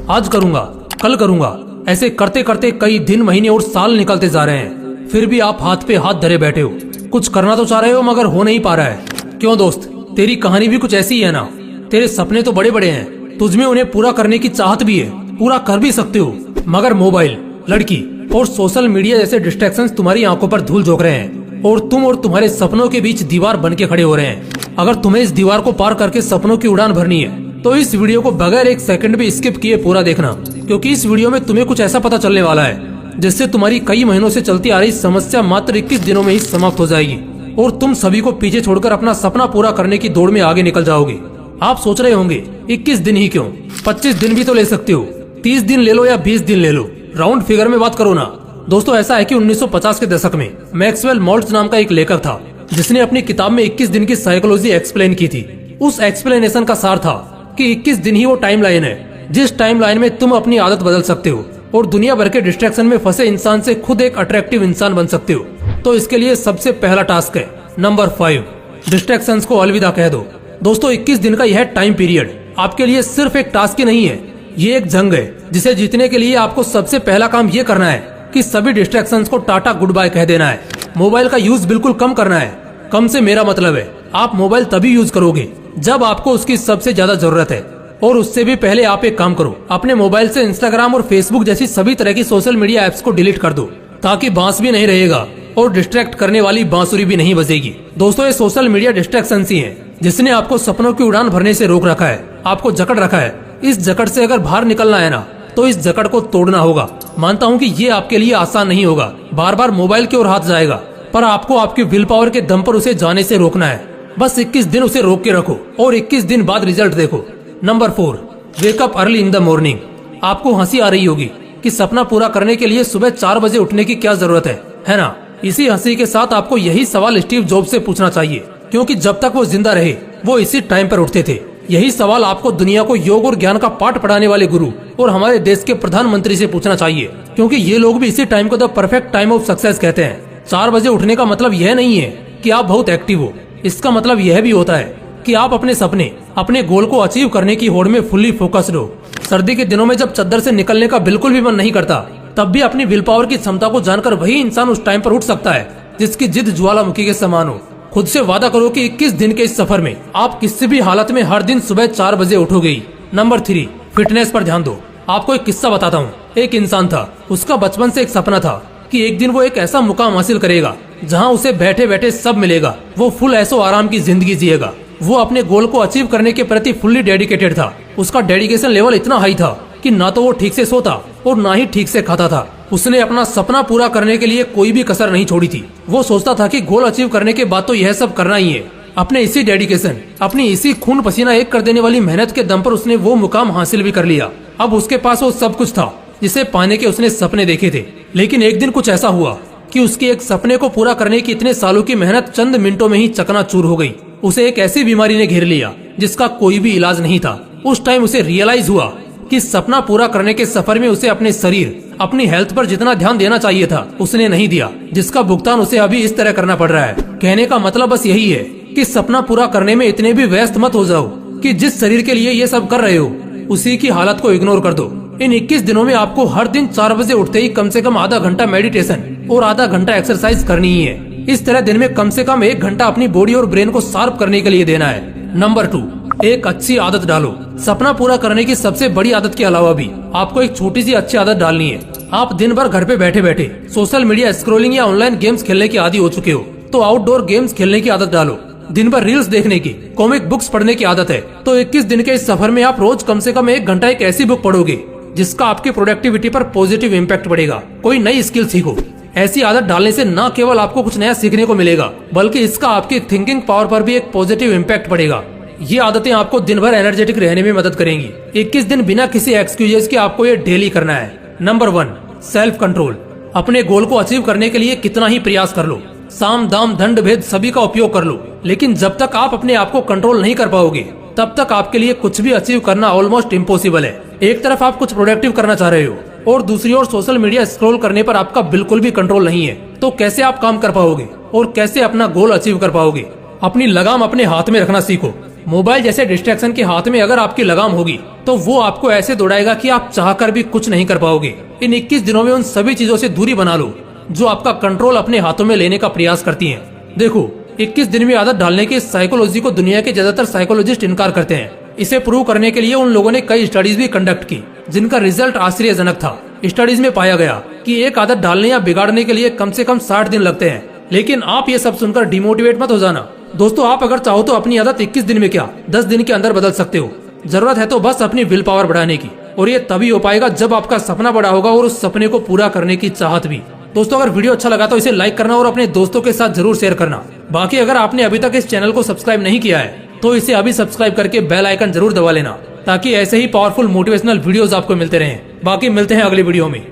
आज करूंगा, कल करूंगा, ऐसे करते करते कई दिन, महीने और साल निकलते जा रहे हैं। फिर भी आप हाथ पे हाथ धरे बैठे हो। कुछ करना तो चाह रहे हो मगर हो नहीं पा रहा है। क्यों दोस्त, तेरी कहानी भी कुछ ऐसी ही है ना। तेरे सपने तो बड़े बड़े हैं, तुझमें उन्हें पूरा करने की चाहत भी है, पूरा कर भी सकते हो, मगर मोबाइल, लड़की और सोशल मीडिया जैसे डिस्ट्रैक्शंस तुम्हारी आंखों पर धूल झोंक रहे हैं और तुम और तुम्हारे सपनों के बीच दीवार बन के खड़े हो रहे हैं। अगर तुम्हें इस दीवार को पार करके सपनों की उड़ान भरनी है तो इस वीडियो को बगैर एक सेकंड भी स्किप किए पूरा देखना, क्योंकि इस वीडियो में तुम्हें कुछ ऐसा पता चलने वाला है जिससे तुम्हारी कई महीनों से चलती आ रही समस्या मात्र 21 दिनों में ही समाप्त हो जाएगी और तुम सभी को पीछे छोड़कर अपना सपना पूरा करने की दौड़ में आगे निकल जाओगे। आप सोच रहे होंगे 21 दिन ही क्यों, 25 दिन भी तो ले सकते हो, 30 दिन ले लो या 20 दिन ले लो, राउंड फिगर में बात करो ना। दोस्तों, ऐसा है कि 1950 के दशक में मैक्सवेल मोल्ट्ज नाम का एक लेखक था जिसने अपनी किताब में 21 दिन की साइकोलॉजी एक्सप्लेन की थी। उस एक्सप्लेनेशन का सार था कि 21 दिन ही वो टाइम लाइन है जिस टाइम लाइन में तुम अपनी आदत बदल सकते हो और दुनिया भर के डिस्ट्रैक्शन में फंसे इंसान से खुद एक अट्रैक्टिव इंसान बन सकते हो। तो इसके लिए सबसे पहला टास्क है नंबर 5, डिस्ट्रैक्शंस को अलविदा कह दो। दोस्तों, 21 दिन का यह टाइम पीरियड आपके लिए सिर्फ एक टास्क ही नहीं है, ये एक जंग है जिसे जीतने के लिए आपको सबसे पहला काम ये करना है कि सभी डिस्ट्रैक्शंस को टाटा गुड बाय कह देना है। मोबाइल का यूज बिल्कुल कम करना है। कम से मेरा मतलब है आप मोबाइल तभी यूज करोगे जब आपको उसकी सबसे ज्यादा जरूरत है, और उससे भी पहले आप एक काम करो, अपने मोबाइल से इंस्टाग्राम और फेसबुक जैसी सभी तरह की सोशल मीडिया एप्स को डिलीट कर दो, ताकि बांस भी नहीं रहेगा और डिस्ट्रैक्ट करने वाली बांसुरी भी नहीं बजेगी। दोस्तों, ये सोशल मीडिया डिस्ट्रैक्शन ही है जिसने आपको सपनों की उड़ान भरने से रोक रखा है, आपको जकड़ रखा है। इस जकड़ से अगर बाहर निकलना है ना तो इस जकड़ को तोड़ना होगा। मानता हूँ कि ये आपके लिए आसान नहीं होगा, बार बार मोबाइल की ओर हाथ जाएगा, पर आपको आपकी विल पावर के दम पर उसे जाने से रोकना है। बस 21 दिन उसे रोक के रखो और 21 दिन बाद रिजल्ट देखो। Number 4, wake up early in the morning. आपको हंसी आ रही होगी कि सपना पूरा करने के लिए सुबह 4 बजे उठने की क्या जरूरत है ना। इसी हंसी के साथ आपको यही सवाल स्टीव जॉब्स से पूछना चाहिए, क्योंकि जब तक वो जिंदा रहे वो इसी टाइम पर उठते थे। यही सवाल आपको दुनिया को योग और ज्ञान का पाठ पढ़ाने वाले गुरु और हमारे देश के प्रधानमंत्री से पूछना चाहिए, क्योंकि ये लोग भी इसी टाइम को the perfect time of success कहते हैं। 4 बजे उठने का मतलब यह नहीं है कि आप बहुत एक्टिव हो, इसका मतलब यह भी होता है कि आप अपने सपने, अपने गोल को अचीव करने की होड़ में फुल्ली फोकस्ड हो। सर्दी के दिनों में जब चद्दर से निकलने का बिल्कुल भी मन नहीं करता, तब भी अपनी विल पावर की क्षमता को जानकर वही इंसान उस टाइम पर उठ सकता है जिसकी जिद ज्वालामुखी के समान हो। खुद से वादा करो कि 21 दिन के इस सफर में आप किसी भी हालत में हर दिन सुबह 4 बजे उठोगे। नंबर 3, फिटनेस पर ध्यान दो। आपको एक किस्सा बताता हूँ। एक इंसान था, उसका बचपन से एक सपना था कि एक दिन वो एक ऐसा मुकाम हासिल करेगा जहाँ उसे बैठे बैठे सब मिलेगा। वो फुल ऐसो आराम की जिंदगी जिएगा। वो अपने गोल को अचीव करने के प्रति फुल्ली डेडिकेटेड था। उसका डेडिकेशन लेवल इतना हाई था कि ना तो वो ठीक से सोता और ना ही ठीक से खाता था। उसने अपना सपना पूरा करने के लिए कोई भी कसर नहीं छोड़ी थी। वो सोचता था कि गोल अचीव करने के बाद तो यह सब करना ही है। अपने इसी डेडिकेशन, अपनी इसी खून पसीना एक कर देने वाली मेहनत के दम पर उसने वो मुकाम हासिल भी कर लिया। अब उसके पास वो सब कुछ था जिसे पाने के उसने सपने देखे थे। लेकिन एक दिन कुछ ऐसा हुआ कि उसके एक सपने को पूरा करने की इतने सालों की मेहनत चंद मिनटों में ही चकनाचूर हो गई। उसे एक ऐसी बीमारी ने घेर लिया जिसका कोई भी इलाज नहीं था। उस टाइम उसे रियलाइज हुआ कि सपना पूरा करने के सफर में उसे अपने शरीर, अपनी हेल्थ पर जितना ध्यान देना चाहिए था उसने नहीं दिया, जिसका भुगतान उसे अभी इस तरह करना पड़ रहा है। कहने का मतलब बस यही है कि सपना पूरा करने में इतने भी व्यस्त मत हो जाओ कि जिस शरीर के लिए ये सब कर रहे हो उसी की हालत को इग्नोर कर दो। इन 21 दिनों में आपको हर दिन 4 बजे उठते ही कम से कम आधा घंटा मेडिटेशन और आधा घंटा एक्सरसाइज करनी ही है। इस तरह दिन में कम से कम 1 घंटा अपनी बॉडी और ब्रेन को शार्प करने के लिए देना है। नंबर 2, एक अच्छी आदत डालो। सपना पूरा करने की सबसे बड़ी आदत के अलावा भी आपको एक छोटी सी अच्छी आदत डालनी है। आप दिन भर घर पे बैठे बैठे सोशल मीडिया स्क्रॉलिंग या ऑनलाइन गेम्स खेलने की आदी हो चुके हो, तो आउटडोर गेम्स खेलने की आदत डालो। दिन भर रील्स देखने की, कॉमिक बुक्स पढ़ने की आदत है, तो 21 दिन के इस सफर में आप रोज कम से कम 1 घंटा एक ऐसी बुक पढ़ोगे जिसका आपकी प्रोडक्टिविटी पर पॉजिटिव इम्पैक्ट पड़ेगा। कोई नई स्किल सीखो। ऐसी आदत डालने से न केवल आपको कुछ नया सीखने को मिलेगा, बल्कि इसका आपकी थिंकिंग पावर पर भी एक पॉजिटिव इम्पैक्ट पड़ेगा। ये आदतें आपको दिन भर एनर्जेटिक रहने में मदद करेंगी। 21 दिन बिना किसी एक्सक्यूजेस के आपको ये डेली करना है। Number 1, self control. अपने गोल को अचीव करने के लिए कितना ही प्रयास कर लो, साम दाम दंड भेद सभी का उपयोग कर लो, लेकिन जब तक आप अपने आप को कंट्रोल नहीं कर पाओगे तब तक आपके लिए कुछ भी अचीव करना ऑलमोस्ट इम्पॉसिबल है। एक तरफ आप कुछ प्रोडक्टिव करना चाह रहे हो और दूसरी ओर सोशल मीडिया स्क्रॉल करने पर आपका बिल्कुल भी कंट्रोल नहीं है, तो कैसे आप काम कर पाओगे और कैसे अपना गोल अचीव कर पाओगे? अपनी लगाम अपने हाथ में रखना सीखो। मोबाइल जैसे डिस्ट्रैक्शन के हाथ में अगर आपकी लगाम होगी तो वो आपको ऐसे दौड़ाएगा कि आप चाहकर भी कुछ नहीं कर पाओगे। इन 21 दिनों में उन सभी चीजों से दूरी बना लो जो आपका कंट्रोल अपने हाथों में लेने का प्रयास करती हैं। देखो, 21 दिन में आदत डालने की साइकोलॉजी को दुनिया के ज्यादातर साइकोलॉजिस्ट इनकार करते हैं। इसे प्रूव करने के लिए उन लोगों ने कई स्टडीज भी कंडक्ट की जिनका रिजल्ट आश्चर्यजनक था। स्टडीज में पाया गया कि एक आदत डालने या बिगाड़ने के लिए कम से कम 60 दिन लगते हैं। लेकिन आप ये सब सुनकर डिमोटिवेट मत हो जाना दोस्तों। आप अगर चाहो तो अपनी आदत 21 दिन में क्या 10 दिन के अंदर बदल सकते हो। जरूरत है तो बस अपनी विल पावर बढ़ाने की, और ये तभी हो पाएगा जब आपका सपना बड़ा होगा और उस सपने को पूरा करने की चाहत भी। दोस्तों, अगर वीडियो अच्छा लगा तो इसे लाइक करना और अपने दोस्तों के साथ जरूर शेयर करना। बाकी अगर आपने अभी तक इस चैनल को सब्सक्राइब नहीं किया है तो इसे अभी सब्सक्राइब करके बेल आइकन जरूर दबा लेना, ताकि ऐसे ही पावरफुल मोटिवेशनल वीडियोस आपको मिलते रहें। बाकी मिलते हैं अगली वीडियो में।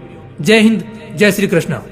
जय हिंद, जय श्री कृष्णा।